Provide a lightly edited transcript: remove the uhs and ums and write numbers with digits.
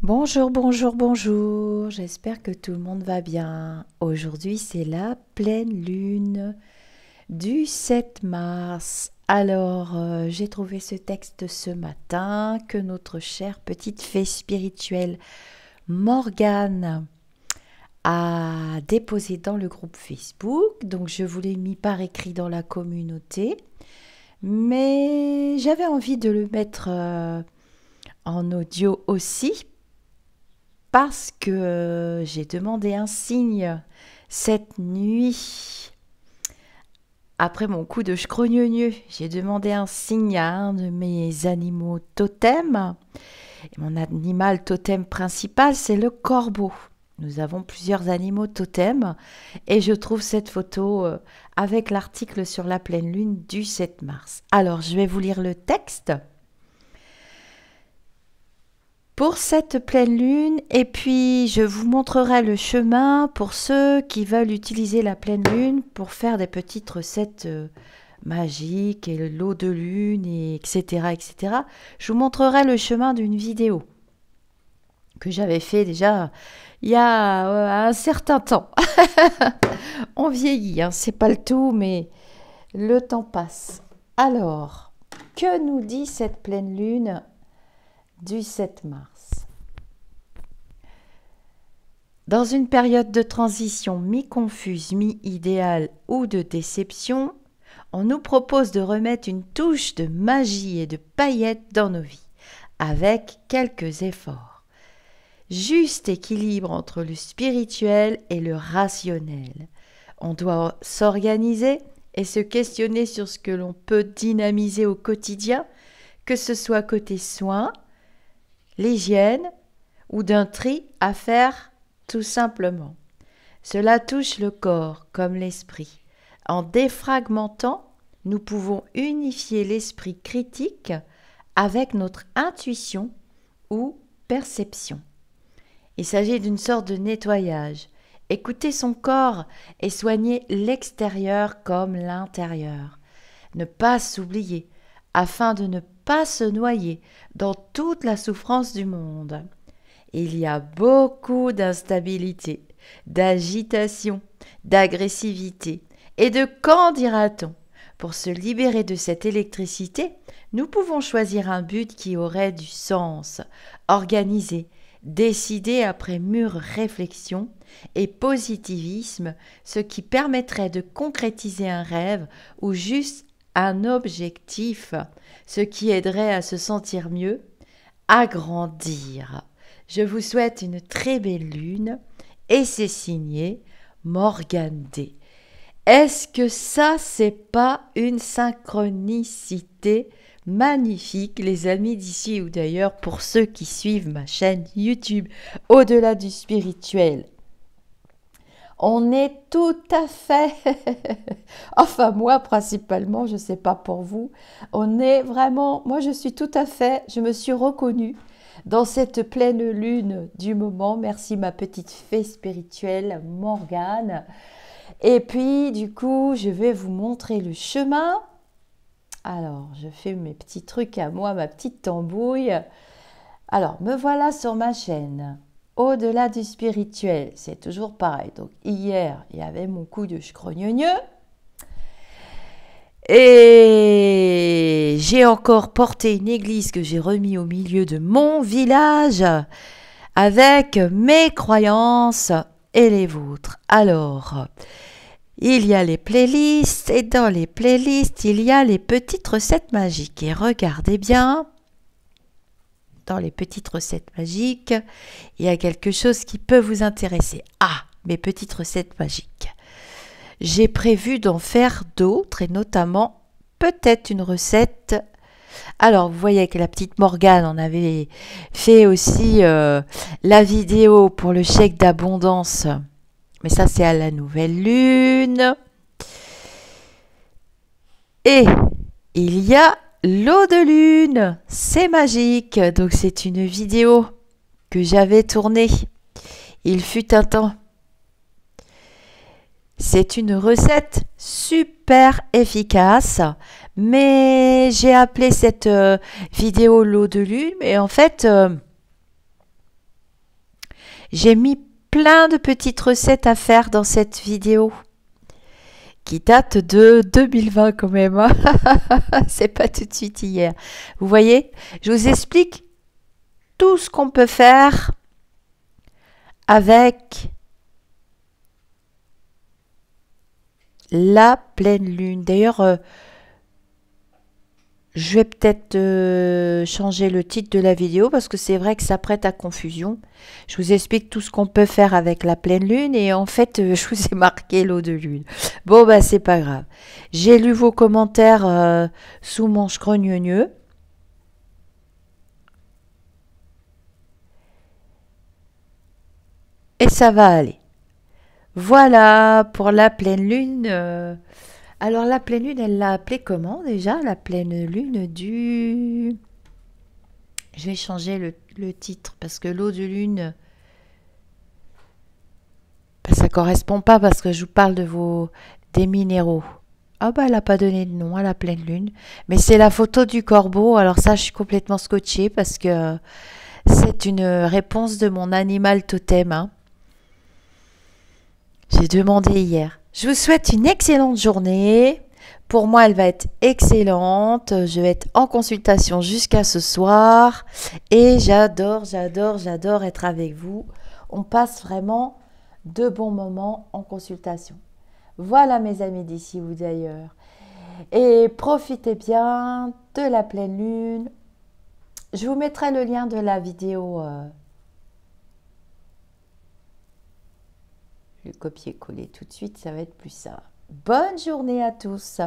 Bonjour, bonjour, bonjour. J'espère que tout le monde va bien. Aujourd'hui, c'est la pleine lune du 7 mars. Alors, j'ai trouvé ce texte ce matin que notre chère petite fée spirituelle Morgane a déposé dans le groupe Facebook. Donc, je vous l'ai mis par écrit dans la communauté. Mais j'avais envie de le mettre en audio aussi parce que j'ai demandé un signe cette nuit. Après mon coup de schrogneux, j'ai demandé un signe à un de mes animaux totems. Et mon animal totem principal, c'est le corbeau. Nous avons plusieurs animaux totems et je trouve cette photo avec l'article sur la pleine lune du 7 mars. Alors, je vais vous lire le texte pour cette pleine lune, et puis je vous montrerai le chemin pour ceux qui veulent utiliser la pleine lune pour faire des petites recettes magiques et l'eau de lune, et etc., etc. Je vous montrerai le chemin d'une vidéo que j'avais fait déjà il y a un certain temps. On vieillit, hein, c'est pas le tout, mais le temps passe. Alors, que nous dit cette pleine lune du 7 mars? Dans une période de transition mi-confuse, mi-idéale ou de déception, on nous propose de remettre une touche de magie et de paillettes dans nos vies, avec quelques efforts. Juste équilibre entre le spirituel et le rationnel. On doit s'organiser et se questionner sur ce que l'on peut dynamiser au quotidien, que ce soit côté soins, l'hygiène ou d'un tri à faire tout simplement. Cela touche le corps comme l'esprit. En défragmentant, nous pouvons unifier l'esprit critique avec notre intuition ou perception. Il s'agit d'une sorte de nettoyage. Écouter son corps et soigner l'extérieur comme l'intérieur. Ne pas s'oublier afin de ne pas se noyer dans toute la souffrance du monde. Il y a beaucoup d'instabilité, d'agitation, d'agressivité et de quand dira-t-on. Pour se libérer de cette électricité, nous pouvons choisir un but qui aurait du sens, organisé, décidé après mûre réflexion et positivisme, ce qui permettrait de concrétiser un rêve ou juste un objectif, ce qui aiderait à se sentir mieux, à grandir. Je vous souhaite une très belle lune et c'est signé Morgane D. Est-ce que ça, c'est pas une synchronicité magnifique, les amis d'ici ou d'ailleurs, pour ceux qui suivent ma chaîne YouTube Au-delà du spirituel? On est tout à fait, enfin moi principalement, je ne sais pas pour vous, on est vraiment, moi je suis tout à fait, je me suis reconnue dans cette pleine lune du moment. Merci ma petite fée spirituelle Morgane. Et puis du coup, je vais vous montrer le chemin. Alors, je fais mes petits trucs à moi, ma petite tambouille. Alors, me voilà sur ma chaîne. Au-delà du spirituel, c'est toujours pareil. Donc, hier, il y avait mon coup de schrogneux. Et j'ai encore porté une église que j'ai remis au milieu de mon village avec mes croyances et les vôtres. Alors, il y a les playlists et dans les playlists, il y a les petites recettes magiques. Et regardez bien, dans les petites recettes magiques, il y a quelque chose qui peut vous intéresser. Ah, mes petites recettes magiques. J'ai prévu d'en faire d'autres et notamment peut-être une recette. Alors, vous voyez que la petite Morgane, on avait fait aussi la vidéo pour le chèque d'abondance. Mais ça, c'est à la nouvelle lune. Et il y a l'eau de lune. C'est magique. Donc, c'est une vidéo que j'avais tournée. Il fut un temps. C'est une recette super efficace, mais j'ai appelé cette vidéo l'eau de lune, mais en fait, J'ai mis plein de petites recettes à faire dans cette vidéo qui date de 2020 quand même, hein. C'est pas tout de suite hier. Vous voyez, je vous explique tout ce qu'on peut faire avec la pleine lune. D'ailleurs, je vais peut-être changer le titre de la vidéo parce que c'est vrai que ça prête à confusion. Je vous explique tout ce qu'on peut faire avec la pleine lune et en fait, je vous ai marqué l'eau de lune. Bon, bah, c'est pas grave. J'ai lu vos commentaires sous mon scrogneux. Et ça va aller. Voilà pour la pleine lune. Alors, la pleine lune, elle l'a appelée comment déjà? La pleine lune du... Je vais changer le titre parce que l'eau de lune, bah, ça correspond pas parce que je vous parle des minéraux. Ah bah elle n'a pas donné de nom à la pleine lune, mais c'est la photo du corbeau. Alors ça, je suis complètement scotchée parce que c'est une réponse de mon animal totem, hein. J'ai demandé hier. Je vous souhaite une excellente journée. Pour moi, elle va être excellente. Je vais être en consultation jusqu'à ce soir. Et j'adore être avec vous. On passe vraiment de bons moments en consultation. Voilà mes amis d'ici ou d'ailleurs. Et profitez bien de la pleine lune. Je vous mettrai le lien de la vidéo. Je vais copier-coller tout de suite, ça va être plus ça. Bonne journée à tous.